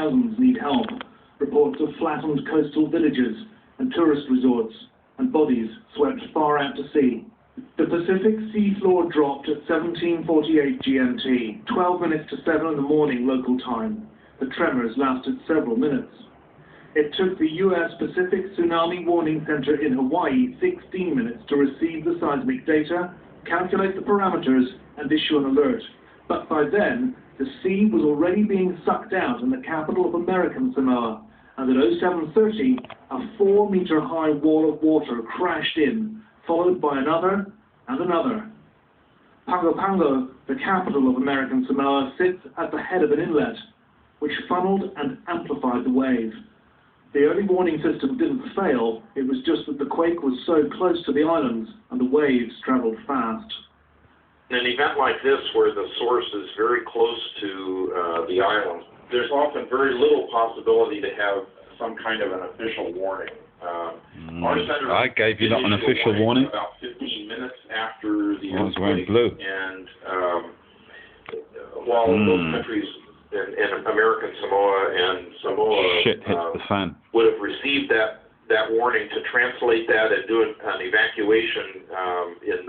thousands need help. Reports of flattened coastal villages and tourist resorts and bodies swept far out to sea. The Pacific seafloor dropped at 17:48 GMT, 12 minutes to 7 in the morning local time. The tremors lasted several minutes. It took the U.S. Pacific Tsunami Warning Center in Hawaii 16 minutes to receive the seismic data, calculate the parameters, and issue an alert. But by then, the sea was already being sucked out in the capital of American Samoa, and at 07:30, a 4-meter-high wall of water crashed in, followed by another and another. Pago Pago, the capital of American Samoa, sits at the head of an inlet, which funneled and amplified the wave. The early warning system didn't fail, it was just that the quake was so close to the islands and the waves traveled fast. In an event like this, where the source is very close to the island, there's often very little possibility to have some kind of an official warning. Our center I gave you not an official warning. About 15 minutes after the I was wearing earthquake, blue. and while those countries in American Samoa and Samoa Shit hits the fan. would have received that warning, to translate that and do an evacuation in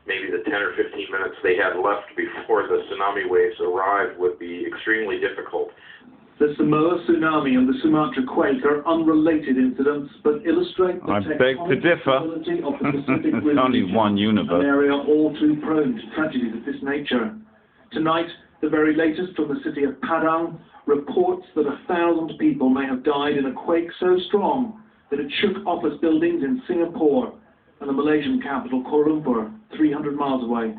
maybe the 10 or 15 minutes they had left before the tsunami waves arrived would be extremely difficult. The Samoa tsunami and the Sumatra quake are unrelated incidents, but illustrate the tectonic stability of the Pacific Rim Only one universe. an area all too prone to tragedies of this nature. Tonight, the very latest from the city of Padang reports that 1,000 people may have died in a quake so strong that it shook office buildings in Singapore and the Malaysian capital Kuala Lumpur, 300 miles away.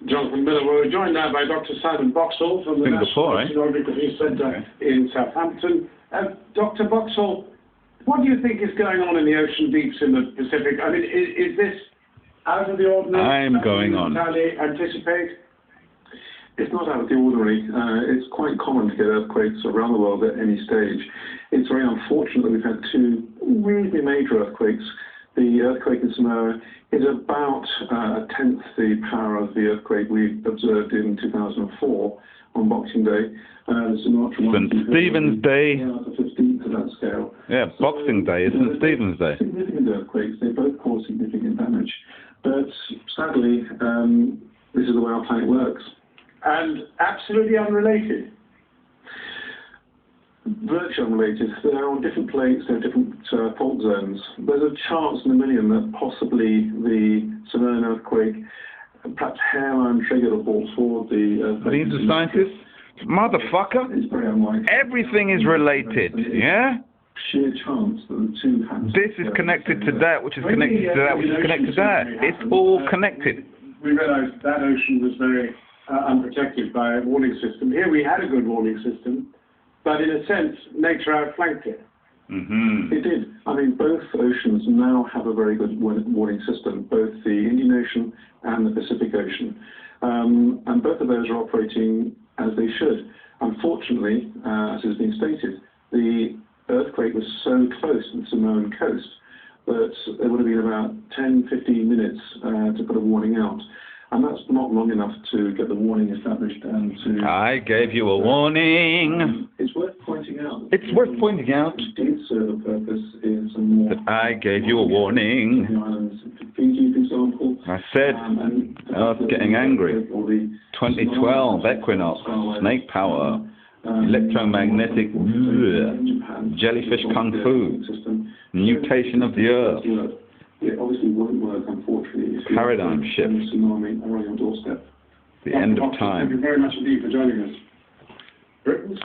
Jonathan Miller. We're joined now by Dr. Simon Boxall from the National Oceanography Centre in Southampton. Dr. Boxall, what do you think is going on in the ocean deeps in the Pacific? I mean, is this out of the ordinary? I'm going on. Anticipate? It's not out of the ordinary. It's quite common to get earthquakes around the world at any stage. It's very unfortunate that we've had 2 really major earthquakes. The earthquake in Samoa is about 1/10 the power of the earthquake we observed in 2004 on Boxing Day. The Sumatra one, St. Stephen's Day. The 15th of that scale. Yeah, Boxing Day is St. Stephen's Day. Significant earthquakes. They both cause significant damage. But sadly, this is the way our planet works. And absolutely unrelated? Virtually unrelated. They're on different plates, they're different fault zones. There's a chance in a million that possibly the Samoan earthquake, perhaps hairline triggered or brought forward the earthquake. These are scientists? Motherfucker! It's very unlikely. Everything is related, yeah? Sheer chance that the two happen. This is connected to that, which is connected to that, which is connected to that. It's all connected. We realised that ocean was very unprotected by a warning system. Here we had a good warning system, but in a sense, nature outflanked it. It did. I mean, both oceans now have a very good warning system, both the Indian Ocean and the Pacific Ocean. And both of those are operating as they should. Unfortunately, as has been stated, the earthquake was so close to the Samoan coast that it would have been about 10-15 minutes to put a warning out. And that's not long enough to get the warning established and to... I gave you a warning. It's worth pointing out... It's worth pointing out... ...which did serve a purpose in some more... ...that I gave you a warning. ...the islands, Fiji, for example. I said, Earth getting angry. 2012, Equinox, snake power, electromagnetic, jellyfish kung fu, mutation of the Earth. It obviously won't work, unfortunately. Paradigm shift. Tsunami are on your doorstep. The end of time. Thank you very much indeed for joining us. Britain's